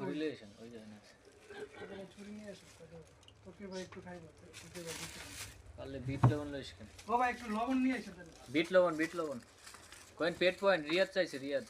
relation ওই জায়গায় আছে এখানে ছুরি নিয়ে এসো তোকে ভাই একটু খাইবো তোকে ভাই পারলে বিট লবণ লইস কেন ও ভাই একটু লবণ নিয়ে এসো তাহলে বিট লবণ কয়েন পেট পয়েন্ট রিয়াদ চাইছে রিয়াদ